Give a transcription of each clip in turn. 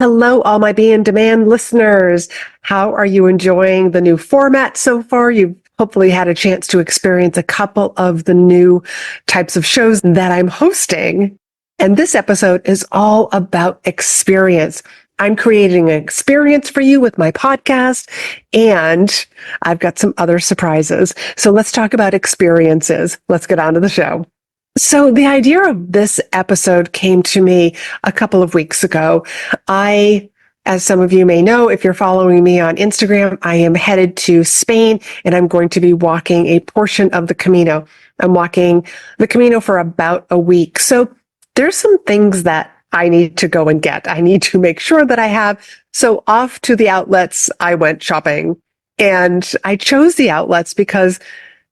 Hello, all my Be in Demand listeners. How are you enjoying the new format so far? You've hopefully had a chance to experience a couple of the new types of shows that I'm hosting. And this episode is all about experience. I'm creating an experience for you with my podcast, and I've got some other surprises. So let's talk about experiences. Let's get on to the show. So the idea of this episode came to me a couple of weeks ago. As some of you may know, if you're following me on Instagram, I am headed to Spain and I'm going to be walking a portion of the Camino. I'm walking the Camino for about a week. So there's some things that I need to go and get. I need to make sure that I have. So off to the outlets, I went shopping, and I chose the outlets because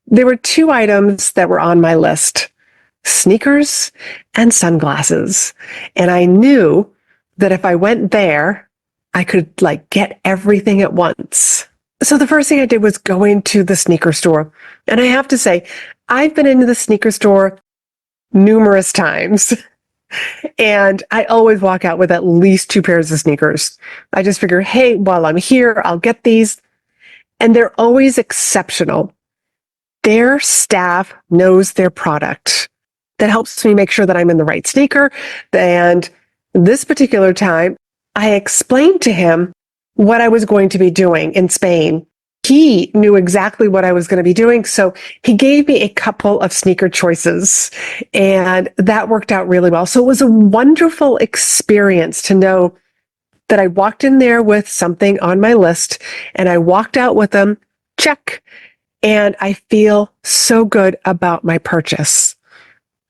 there were two items that were on my list: sneakers and sunglasses. And I knew that if I went there, I could get everything at once. So the first thing I did was go into the sneaker store. And I have to say, I've been into the sneaker store numerous times. And I always walk out with at least two pairs of sneakers. I just figure, hey, while I'm here, I'll get these. And they're always exceptional. Their staff knows their product. That helps me make sure that I'm in the right sneaker. And this particular time, I explained to him what I was going to be doing in Spain. He knew exactly what I was going to be doing, so he gave me a couple of sneaker choices, and that worked out really well. So it was a wonderful experience to know that I walked in there with something on my list, and I walked out with them, check, and I feel so good about my purchase.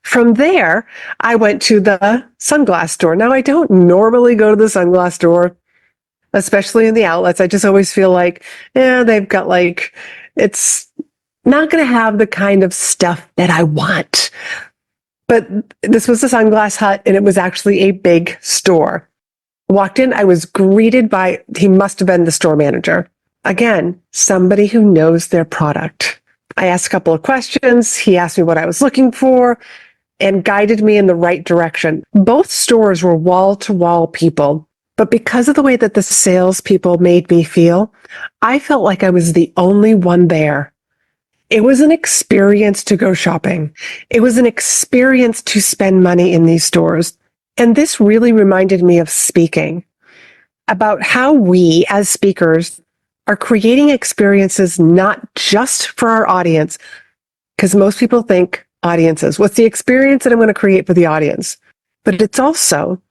From there, I went to the sunglass store. Now, I don't normally go to the sunglass store, especially in the outlets. I just always feel like, they've got it's not going to have the kind of stuff that I want. But this was the Sunglass Hut, and it was actually a big store. Walked in, I was greeted by, he must have been the store manager. Again, somebody who knows their product. I asked a couple of questions. He asked me what I was looking for and guided me in the right direction. Both stores were wall-to-wall people, but because of the way that the salespeople made me feel, I felt like I was the only one there. It was an experience to go shopping. It was an experience to spend money in these stores. And this really reminded me of speaking, about how we as speakers are creating experiences not just for our audience, because most people think, audiences, what's the experience that I'm going to create for the audience? But it's also,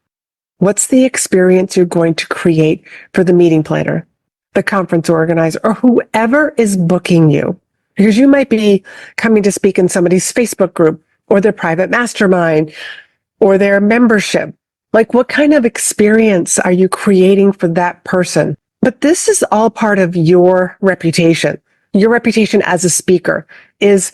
what's the experience you're going to create for the meeting planner, the conference organizer, or whoever is booking you? Because you might be coming to speak in somebody's Facebook group or their private mastermind or their membership. What kind of experience are you creating for that person? But this is all part of your reputation. Your reputation as a speaker is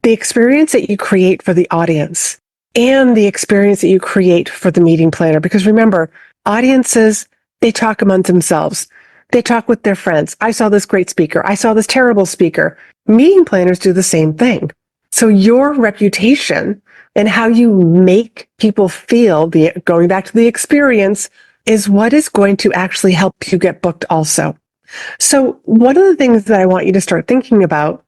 the experience that you create for the audience and the experience that you create for the meeting planner. Because remember, audiences, they talk amongst themselves. They talk with their friends. I saw this great speaker. I saw this terrible speaker. Meeting planners do the same thing. So your reputation and how you make people feel, going back to the experience, is what is going to actually help you get booked also. So one of the things that I want you to start thinking about,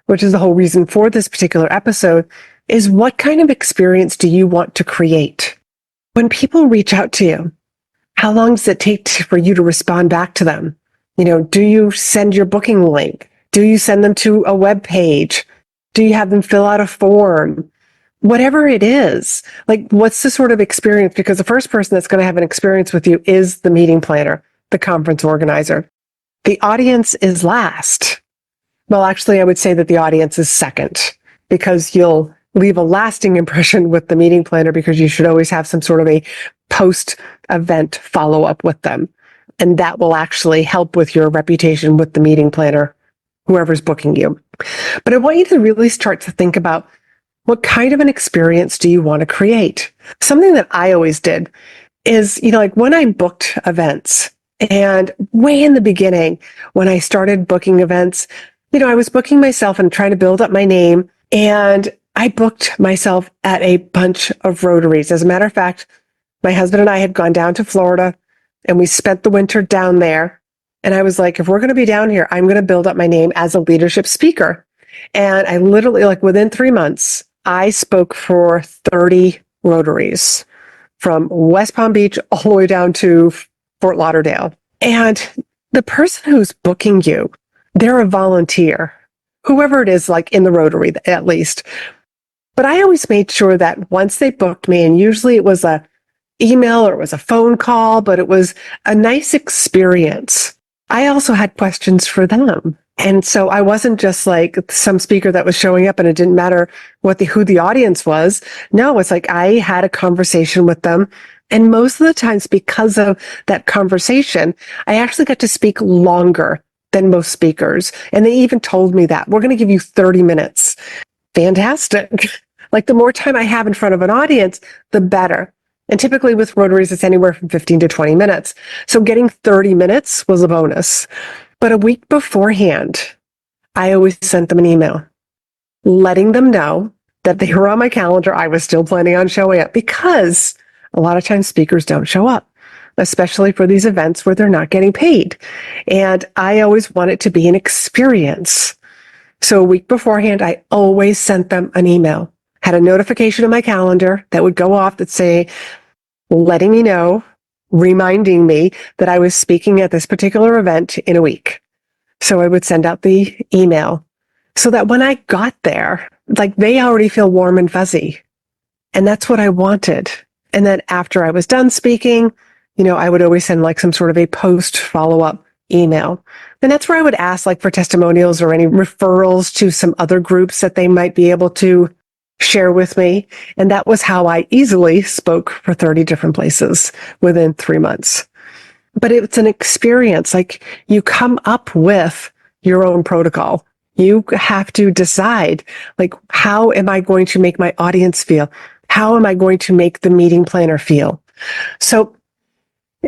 which is the whole reason for this particular episode, is what kind of experience do you want to create? When people reach out to you, how long does it take for you to respond back to them? Do you send your booking link? Do you send them to a web page? Do you have them fill out a form? Whatever it is, what's the sort of experience? Because the first person that's going to have an experience with you is the meeting planner, the conference organizer. The audience is last. Well, actually, I would say that the audience is second, because you'll leave a lasting impression with the meeting planner, because you should always have some sort of a post-event follow-up with them. And that will actually help with your reputation with the meeting planner, whoever's booking you. But I want you to really start to think about, what kind of an experience do you want to create? Something that I always did is, when I booked events, and way in the beginning, when I started booking events, I was booking myself and trying to build up my name, and I booked myself at a bunch of rotaries. As a matter of fact, my husband and I had gone down to Florida and we spent the winter down there. And I was like, if we're going to be down here, I'm going to build up my name as a leadership speaker. And I literally, like within 3 months, I spoke for 30 Rotaries from West Palm Beach all the way down to Fort Lauderdale. And the person who's booking you, they're a volunteer, whoever it is, like in the Rotary at least. But I always made sure that once they booked me, and usually it was a email or it was a phone call, but it was a nice experience. I also had questions for them. And so I wasn't just like some speaker that was showing up and it didn't matter who the audience was. No, it's like I had a conversation with them. And most of the times, because of that conversation, I actually got to speak longer than most speakers. And they even told me that we're going to give you 30 minutes. Fantastic. Like the more time I have in front of an audience, the better. And typically with Rotaries, it's anywhere from 15 to 20 minutes. So getting 30 minutes was a bonus. But a week beforehand, I always sent them an email letting them know that they were on my calendar. I was still planning on showing up because a lot of times speakers don't show up, especially for these events where they're not getting paid. And I always want it to be an experience. So a week beforehand, I always sent them an email, had a notification in my calendar that would go off that say, letting me know, reminding me that I was speaking at this particular event in a week. So I would send out the email so that when I got there, like they already feel warm and fuzzy. And that's what I wanted. And then after I was done speaking, I would always send like some sort of a post follow-up email. And that's where I would ask like for testimonials or any referrals to some other groups that they might be able to share with me. And that was how I easily spoke for 30 different places within 3 months. But it's an experience. Like you come up with your own protocol. You have to decide, like, how am I going to make my audience feel? How am I going to make the meeting planner feel? So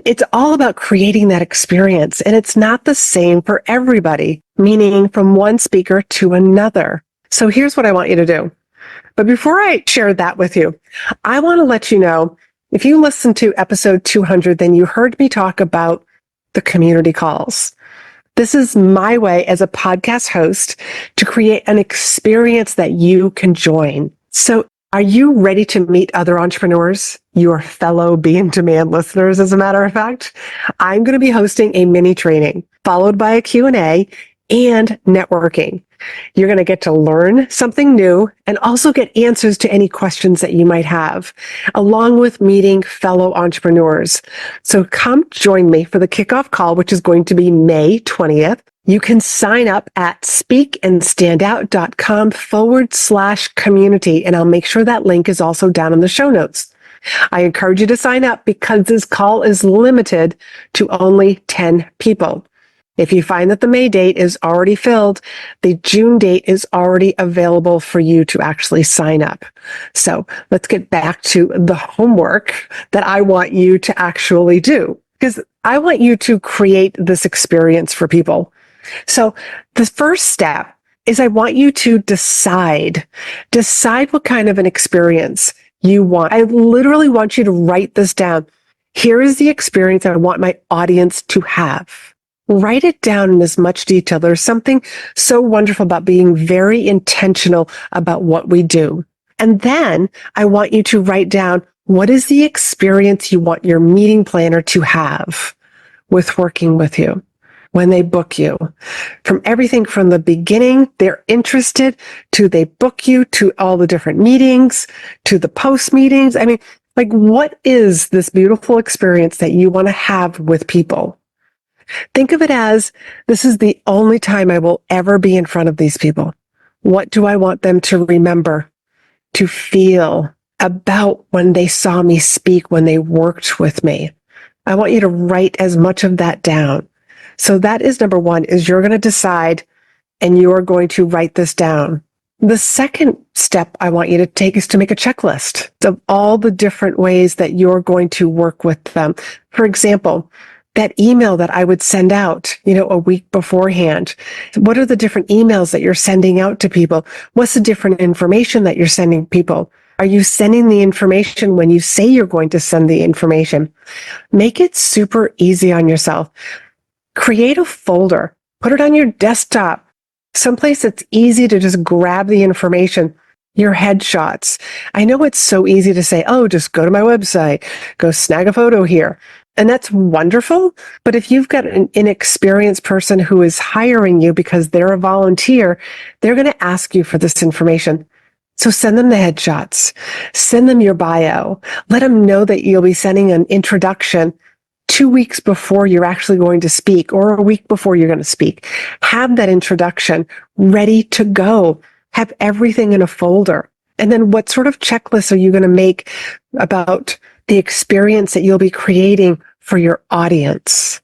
it's all about creating that experience. And it's not the same for everybody, meaning from one speaker to another. So here's what I want you to do. But before I share that with you, I want to let you know, if you listened to episode 200, then you heard me talk about the community calls. This is my way as a podcast host to create an experience that you can join. So are you ready to meet other entrepreneurs, your fellow Be in Demand listeners, as a matter of fact? I'm going to be hosting a mini training followed by a Q&A and networking. You're going to get to learn something new and also get answers to any questions that you might have, along with meeting fellow entrepreneurs. So come join me for the kickoff call, which is going to be May 20th. You can sign up at speakandstandout.com/community, and I'll make sure that link is also down in the show notes. I encourage you to sign up because this call is limited to only 10 people. If you find that the May date is already filled, the June date is already available for you to actually sign up. So let's get back to the homework that I want you to actually do, because I want you to create this experience for people. So the first step is I want you to decide what kind of an experience you want. I literally want you to write this down. Here is the experience I want my audience to have. Write it down in as much detail. There's something so wonderful about being very intentional about what we do. And then I want you to write down, what is the experience you want your meeting planner to have with working with you when they book you? From everything from the beginning, they're interested, to they book you, to all the different meetings, to the post meetings. I mean, like, what is this beautiful experience that you want to have with people? Think of it as, this is the only time I will ever be in front of these people. What do I want them to remember, to feel about when they saw me speak, when they worked with me? I want you to write as much of that down. So that is number one, is you're going to decide and you're going to write this down. The second step I want you to take is to make a checklist of all the different ways that you're going to work with them. For example, that email that I would send out, a week beforehand. What are the different emails that you're sending out to people? What's the different information that you're sending people? Are you sending the information when you say you're going to send the information? Make it super easy on yourself. Create a folder, put it on your desktop, someplace that's easy to just grab the information. Your headshots. I know it's so easy to say, oh, just go to my website, go snag a photo here. And that's wonderful. But if you've got an inexperienced person who is hiring you because they're a volunteer, they're going to ask you for this information. So send them the headshots, send them your bio, let them know that you'll be sending an introduction 2 weeks before you're actually going to speak or a week before you're going to speak. Have that introduction ready to go. Have everything in a folder. And then what sort of checklist are you going to make about the experience that you'll be creating for your audience?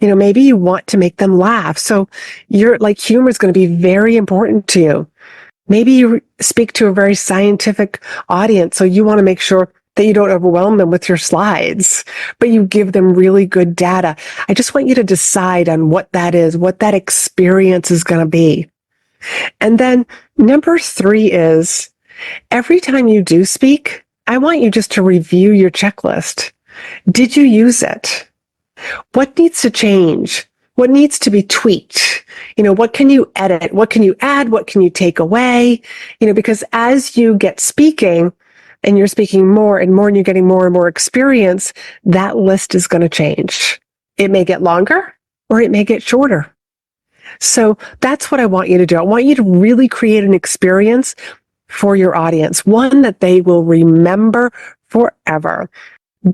Maybe you want to make them laugh. So humor is going to be very important to you. Maybe you speak to a very scientific audience, so you want to make sure that you don't overwhelm them with your slides, but you give them really good data. I just want you to decide on what that is, what that experience is going to be. And then number 3 is every time you do speak, I want you just to review your checklist. Did you use it? What needs to change? What needs to be tweaked? What can you edit? What can you add? What can you take away? Because as you get speaking and you're speaking more and more and you're getting more and more experience, that list is going to change. It may get longer or it may get shorter. So that's what I want you to do. I want you to really create an experience for your audience, one that they will remember forever.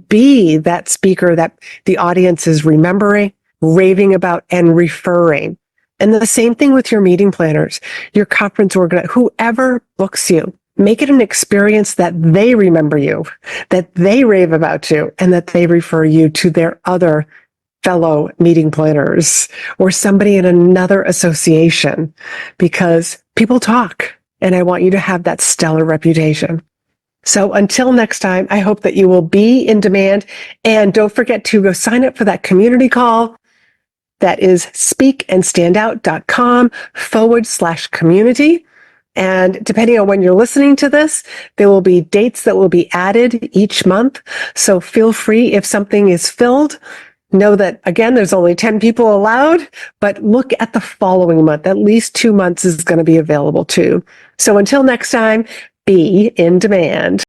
Be that speaker that the audience is remembering, raving about, and referring. And the same thing with your meeting planners, your conference organizer, whoever books you. Make it an experience that they remember you, that they rave about you, and that they refer you to their other fellow meeting planners or somebody in another association, because people talk, and I want you to have that stellar reputation. So until next time, I hope that you will be in demand, and don't forget to go sign up for that community call. That is speakandstandout.com/community. And depending on when you're listening to this, there will be dates that will be added each month. So feel free, if something is filled, know that, again, there's only 10 people allowed, but look at the following month. At least 2 months is going to be available too. So until next time, be in demand.